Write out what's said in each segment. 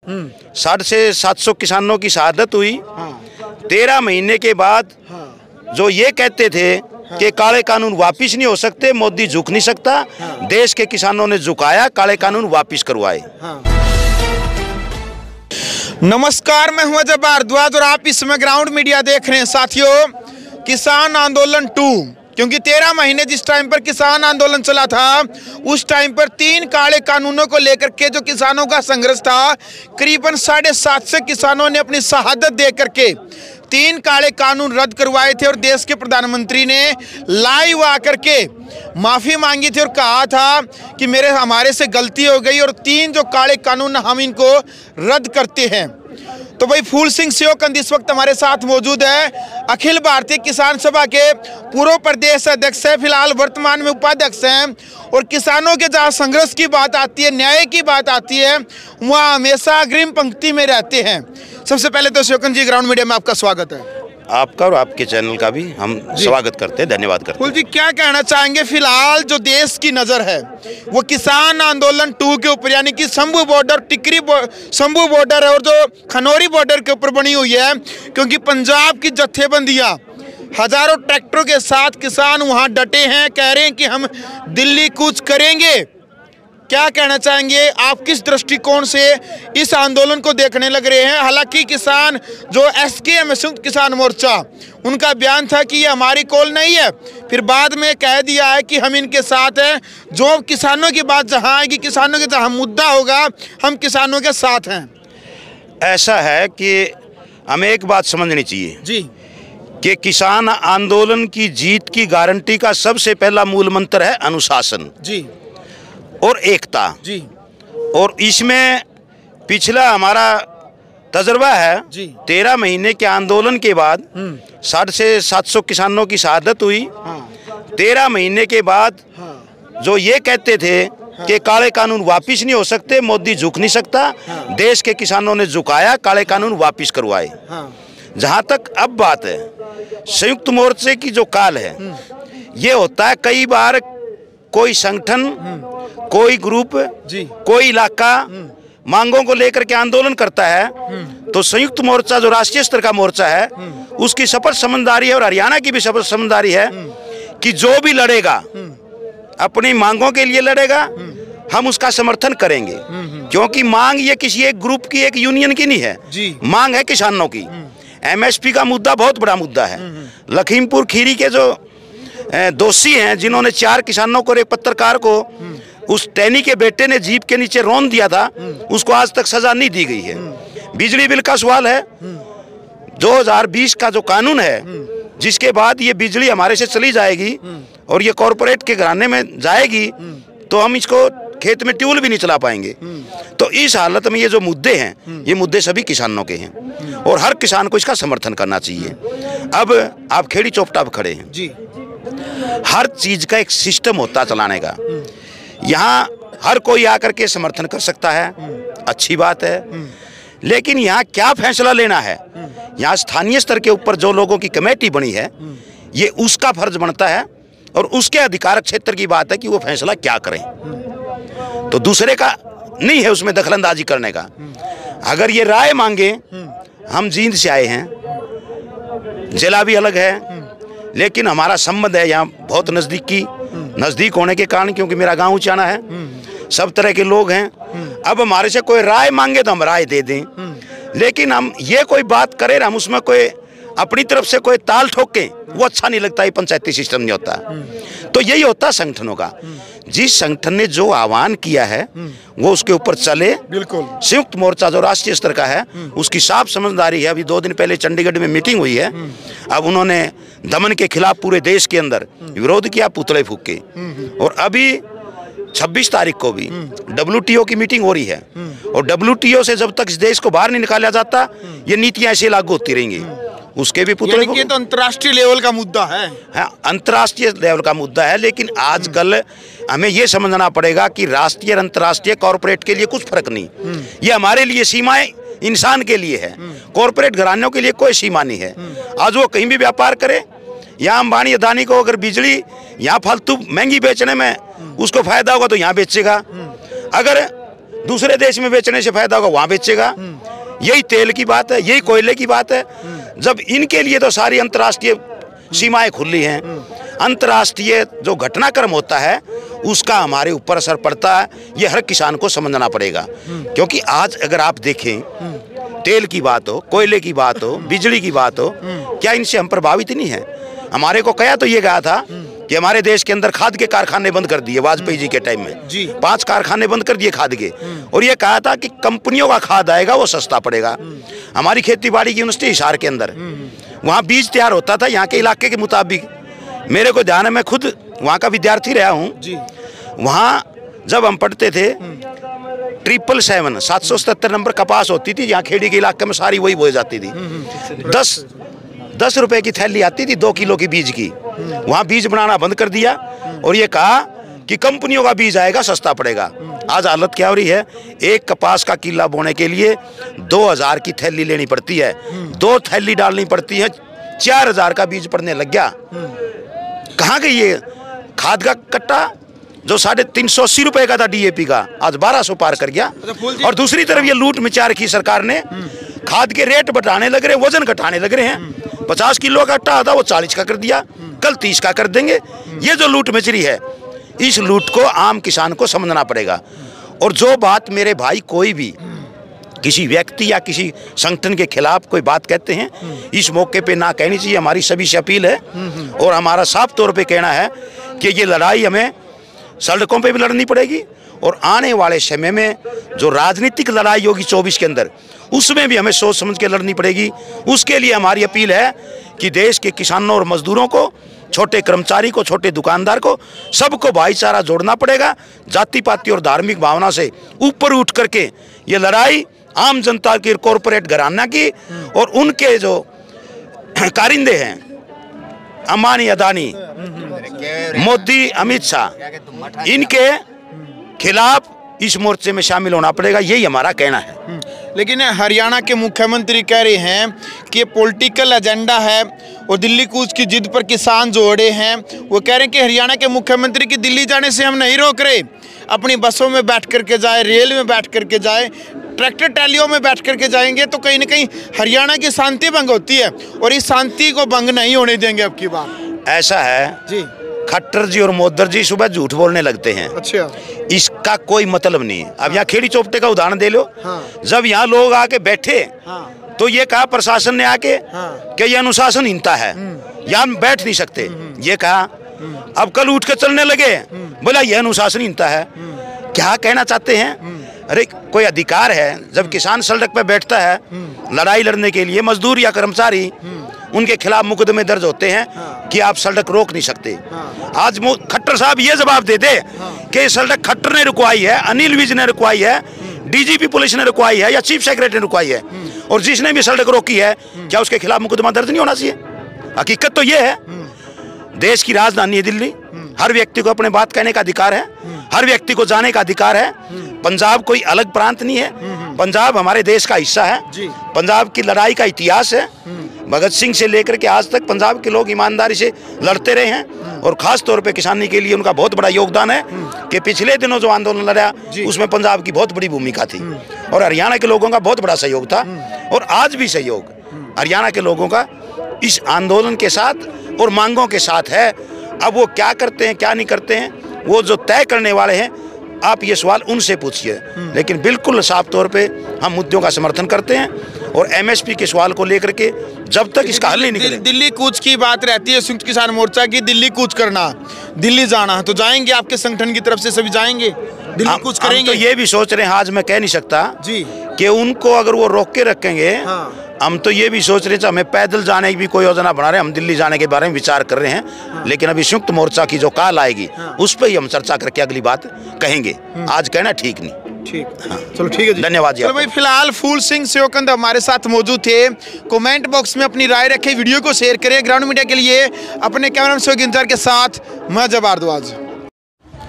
750 किसानों की शहादत हुई। 13 महीने के बाद जो ये कहते थे कि काले कानून वापिस नहीं हो सकते, मोदी झुक नहीं सकता, देश के किसानों ने झुकाया, काले कानून वापिस करवाए। नमस्कार, मैं हूं अजय भारद्वाज और आप इस समय ग्राउंड मीडिया देख रहे हैं। साथियों, किसान आंदोलन 2, क्योंकि 13 महीने जिस टाइम पर किसान आंदोलन चला था उस टाइम पर 3 काले कानूनों को लेकर के जो किसानों का संघर्ष था, करीबन 750 किसानों ने अपनी शहादत दे करके 3 काले कानून रद्द करवाए थे और देश के प्रधानमंत्री ने लाइव आकर के माफ़ी मांगी थी और कहा था कि हमारे से गलती हो गई और 3 जो काले कानून हम इनको रद्द करते हैं। तो भाई फूल सिंह सेवकंद इस वक्त हमारे साथ मौजूद है, अखिल भारतीय किसान सभा के पूर्व प्रदेश अध्यक्ष है, फिलहाल वर्तमान में उपाध्यक्ष हैं और किसानों के जहाँ संघर्ष की बात आती है, न्याय की बात आती है, वहाँ हमेशा अग्रिम पंक्ति में रहते हैं। सबसे पहले तो सेवकंद जी, ग्राउंड मीडिया में आपका स्वागत है। आपका और आपके चैनल का भी हम स्वागत करते हैं, धन्यवाद करते हैं। फूल जी, क्या कहना चाहेंगे? फिलहाल जो देश की नज़र है वो किसान आंदोलन 2 के ऊपर, यानी कि शंभू बॉर्डर, टिकरी शंभू बॉर्डर है और जो खनौरी बॉर्डर के ऊपर बनी हुई है, क्योंकि पंजाब की जत्थेबंदियां हजारों ट्रैक्टरों के साथ किसान वहां डटे हैं, कह रहे हैं कि हम दिल्ली कूच करेंगे। क्या कहना चाहेंगे, आप किस दृष्टिकोण से इस आंदोलन को देखने लग रहे हैं? हालांकि किसान जो SKM संयुक्त किसान मोर्चा, उनका बयान था कि ये हमारी कॉल नहीं है, फिर बाद में कह दिया है कि हम इनके साथ हैं। जो किसानों की बात जहां आएगी, किसानों के जहां मुद्दा होगा, हम किसानों के साथ हैं। ऐसा है कि हमें एक बात समझनी चाहिए जी कि किसान आंदोलन की जीत की गारंटी का सबसे पहला मूल मंत्र है अनुशासन जी और एकता जी। और इसमें पिछला हमारा तजर्बा है, 13 महीने के आंदोलन के बाद 750 किसानों की शहादत हुई। 13 महीने के बाद जो ये कहते थे कि काले कानून वापिस नहीं हो सकते, मोदी झुक नहीं सकता, देश के किसानों ने झुकाया, काले कानून वापिस करवाए। जहाँ तक अब बात है संयुक्त मोर्चे की जो काल है, ये होता है कई बार कोई संगठन, कोई ग्रुप, कोई इलाका मांगों को लेकर के आंदोलन करता है, तो संयुक्त मोर्चा जो राष्ट्रीय स्तर का मोर्चा है उसकी शपथ समझदारी है और हरियाणा की भी शपथ समझदारी है कि जो भी लड़ेगा अपनी मांगों के लिए लड़ेगा, हम उसका समर्थन करेंगे। क्योंकि मांग ये किसी एक ग्रुप की, एक यूनियन की नहीं है, मांग है किसानों की। MSP का मुद्दा बहुत बड़ा मुद्दा है। लखीमपुर खीरी के जो दोषी हैं, जिन्होंने 4 किसानों को और एक पत्रकार को उस टैनी के बेटे ने जीप के नीचे रौंद दिया था, उसको आज तक सजा नहीं दी गई है। बिजली बिल का सवाल है, 2020 का जो कानून है जिसके बाद ये बिजली हमारे से चली जाएगी और ये कॉरपोरेट के घराने में जाएगी, तो हम इसको खेत में ट्यूबवेल भी नहीं चला पाएंगे। तो इस हालत में ये जो मुद्दे हैं, ये मुद्दे सभी किसानों के हैं और हर किसान को इसका समर्थन करना चाहिए। अब आप खेड़ी चौपटा पर खड़े हैं जी, हर चीज का एक सिस्टम होता चलाने का। यहाँ हर कोई आकर के समर्थन कर सकता है, अच्छी बात है, लेकिन यहाँ क्या फैसला लेना है, यहाँ स्थानीय स्तर के ऊपर जो लोगों की कमेटी बनी है, ये उसका फर्ज बनता है और उसके अधिकार क्षेत्र की बात है कि वो फैसला क्या करें। तो दूसरे का नहीं है उसमें दखलंदाजी करने का। अगर ये राय मांगे, हम जींद से आए हैं, जिला भी अलग है, लेकिन हमारा संबंध है यहाँ बहुत नज़दीक होने के कारण, क्योंकि मेरा गांव उचाना है, सब तरह के लोग हैं। अब हमारे से कोई राय मांगे तो हम राय दे दें, लेकिन हम ये कोई बात करें, हम उसमें कोई अपनी तरफ से कोई ताल ठोकें, वो अच्छा नहीं लगता। ये पंचायती सिस्टम नहीं होता। तो यही होता संगठनों का। जिस संगठन ने जो आह्वान किया है वो उसके ऊपर चले। बिल्कुल। संयुक्त मोर्चा जो राष्ट्रीय स्तर का है उसकी साफ समझदारी है। अभी 2 दिन पहले चंडीगढ़ में मीटिंग हुई है। अब उन्होंने दमन के खिलाफ पूरे देश के अंदर विरोध किया, पुतले फूके। और अभी 26 तारीख को भी WTO की मीटिंग हो रही है और WTO से जब तक इस देश को बाहर नहीं निकाला जाता ये नीतियां ऐसे लागू होती रहेंगी। उसके भी पुतले तो अंतर्राष्ट्रीय लेवल का मुद्दा है। हाँ, अंतर्राष्ट्रीय लेवल का मुद्दा है, लेकिन आजकल हमें ये समझना पड़ेगा कि राष्ट्रीय और अंतर्राष्ट्रीय कॉर्पोरेट के लिए कुछ फर्क नहीं। ये हमारे लिए सीमाएं इंसान के लिए है, कॉर्पोरेट घरानों के लिए कोई सीमा नहीं है। आज वो कहीं भी व्यापार करे, यहाँ अंबानी अदानी को अगर बिजली यहाँ फालतू महंगी बेचने में उसको फायदा होगा तो यहाँ बेचेगा। अगर दूसरे देश में बेचने से फायदा होगा, वहां बेचेगा। यही तेल की बात है, यही कोयले की बात है। जब इनके लिए तो सारी अंतर्राष्ट्रीय सीमाएं खुली हैं, अंतर्राष्ट्रीय जो घटनाक्रम होता है उसका हमारे ऊपर असर पड़ता है, ये हर किसान को समझना पड़ेगा। क्योंकि आज अगर आप देखें, तेल की बात हो, कोयले की बात हो, बिजली की बात हो, क्या इनसे हम प्रभावित नहीं है? हमारे को कहा तो ये कहा था कि हमारे देश के अंदर खाद के कारखाने बंद कर दिए वाजपेयी जी के टाइम में जी। 5 कारखाने बंद कर दिए खाद के, और ये कहा था कि कंपनियों का खाद आएगा वो सस्ता पड़ेगा। हमारी खेती बाड़ी की यूनिवर्सिटी हिसार के अंदर वहाँ बीज तैयार होता था यहाँ के इलाके के मुताबिक। मेरे को ध्यान है, मैं खुद वहाँ का विद्यार्थी रहा हूँ। वहाँ जब हम पढ़ते थे 777 नंबर कपास होती थी, यहाँ खेड़ी के इलाके में सारी वही बोई जाती थी। 10 रुपए की थैली आती थी 2 किलो की बीज की। वहाँ बीज बनाना बंद कर दिया और ये कहा कि कंपनियों का बीज आएगा सस्ता पड़ेगा। आज हालत क्या हो रही है, एक कपास का किला बोने के लिए 2000 की थैली लेनी पड़ती है, 2 थैली डालनी पड़ती है, 4000 का बीज पड़ने लग गया। कहाँ गई ये खाद का कट्टा जो 380 रुपए का था डीएपी का, आज 1200 पार कर गया। और दूसरी तरफ ये लूट मचा रखी सरकार ने, खाद के रेट बढ़ाने लग रहे हैं, वजन घटाने लग रहे हैं। 50 किलो का कट्टा था वो 40 का कर दिया, कल 30 का कर देंगे। ये जो लूट मच रही है, इस लूट को आम किसान को समझना पड़ेगा। और जो बात मेरे भाई कोई भी किसी व्यक्ति या किसी संगठन के खिलाफ कोई बात कहते हैं, इस मौके पे ना कहनी चाहिए। हमारी सभी से अपील है और हमारा साफ तौर पे कहना है कि ये लड़ाई हमें सड़कों पे भी लड़नी पड़ेगी, और आने वाले समय में जो राजनीतिक लड़ाई होगी 24 के अंदर, उसमें भी हमें सोच समझ के लड़नी पड़ेगी। उसके लिए हमारी अपील है कि देश के किसानों और मजदूरों को, छोटे कर्मचारी को, छोटे दुकानदार को, सबको भाईचारा जोड़ना पड़ेगा। जाति पाति और धार्मिक भावना से ऊपर उठ करके ये लड़ाई आम जनता की, कॉरपोरेट घराना की और उनके जो कारिंदे हैं अंबानी, अदानी, मोदी, अमित शाह, इनके खिलाफ इस मोर्चे में शामिल होना पड़ेगा, यही हमारा कहना है। लेकिन हरियाणा के मुख्यमंत्री कह रहे हैं कि पॉलिटिकल एजेंडा है और दिल्ली कूच की जिद पर किसान जोड़े हैं। वो कह रहे हैं कि हरियाणा के मुख्यमंत्री की दिल्ली जाने से हम नहीं रोक रहे, अपनी बसों में बैठ करके जाए, रेल में बैठ करके जाए, ट्रैक्टर ट्रैलियों में बैठ करके जाएंगे तो कहीं ना कहीं हरियाणा की शांति भंग होती है, और इस शांति को भंग नहीं होने देंगे अब की बार। ऐसा है जी, खट्टर जी और मोदर जी सुबह झूठ बोलने लगते हैं। अच्छा, इसका कोई मतलब नहीं है। अब यहाँ खेड़ी चौपटे का उदाहरण दे लो। हाँ। जब यहाँ लोग आके बैठे, हाँ, तो ये कहा प्रशासन ने आके, हाँ, कि ये अनुशासनहीनता है, यहाँ बैठ नहीं सकते। ये कहा, अब कल उठ के चलने लगे, बोला ये अनुशासनहीनता है। क्या कहना चाहते हैं? अरे कोई अधिकार है, जब किसान सड़क पे बैठता है लड़ाई लड़ने के लिए, मजदूर या कर्मचारी, उनके खिलाफ मुकदमे दर्ज होते हैं कि आप सड़क रोक नहीं सकते। आज खट्टर साहब ये जवाब दे दे कि सड़क खट्टर ने रुकवाई है, अनिल विज ने रुकवाई है, डीजीपी पुलिस ने रुकवाई है या चीफ सेक्रेटरी ने रुकवाई है, और जिसने भी सड़क रोकी है क्या उसके खिलाफ मुकदमा दर्ज नहीं होना चाहिए? हकीकत तो ये है, देश की राजधानी है दिल्ली, हर व्यक्ति को अपने बात कहने का अधिकार है, हर व्यक्ति को जाने का अधिकार है। पंजाब कोई अलग प्रांत नहीं है, पंजाब हमारे देश का हिस्सा है। पंजाब की लड़ाई का इतिहास है, भगत सिंह से लेकर के आज तक पंजाब के लोग ईमानदारी से लड़ते रहे हैं, और खास तौर पे किसानी के लिए उनका बहुत बड़ा योगदान है कि पिछले दिनों जो आंदोलन लड़ा उसमें पंजाब की बहुत बड़ी भूमिका थी, और हरियाणा के लोगों का बहुत बड़ा सहयोग था, और आज भी सहयोग हरियाणा के लोगों का इस आंदोलन के साथ और मांगों के साथ है। अब वो क्या करते हैं क्या नहीं करते हैं, वो जो तय करने वाले हैं, आप ये सवाल उनसे पूछिए। लेकिन बिल्कुल साफ तौर पे हम मुद्दों का समर्थन करते हैं, और एमएसपी के सवाल को लेकर के जब तक इसका हल नहीं निकले। दिल्ली कूच की बात रहती है संयुक्त किसान मोर्चा की, दिल्ली कूच करना, दिल्ली जाना, तो जाएंगे आपके संगठन की तरफ से सभी जाएंगे, दिल्ली कूच करेंगे? तो ये भी सोच रहे हैं, आज मैं कह नहीं सकता जी कि उनको अगर वो रोक के रखेंगे। हाँ। हम तो ये भी सोच रहे थे, हमें पैदल जाने की भी कोई योजना बना रहे हैं, हम दिल्ली जाने के बारे में विचार कर रहे हैं। हाँ। लेकिन अभी संयुक्त मोर्चा की जो काल आएगी, हाँ, उस पर ही हम चर्चा करके अगली बात कहेंगे। आज कहना ठीक नहीं। ठीक, हाँ, चलो ठीक है जी, धन्यवाद जी। चलो भाई, फिलहाल फूल सिंह सेवकंद हमारे साथ मौजूद थे। कमेंट बॉक्स में अपनी राय रखें, वीडियो को शेयर करें। ग्राउंड मीडिया के लिए अपने कैमरा सेवक इंतजार के साथ मैं जबारदवाज।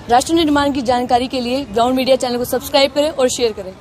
राष्ट्र निर्माण की जानकारी के लिए ग्राउंड मीडिया चैनल को सब्सक्राइब करें और शेयर करें।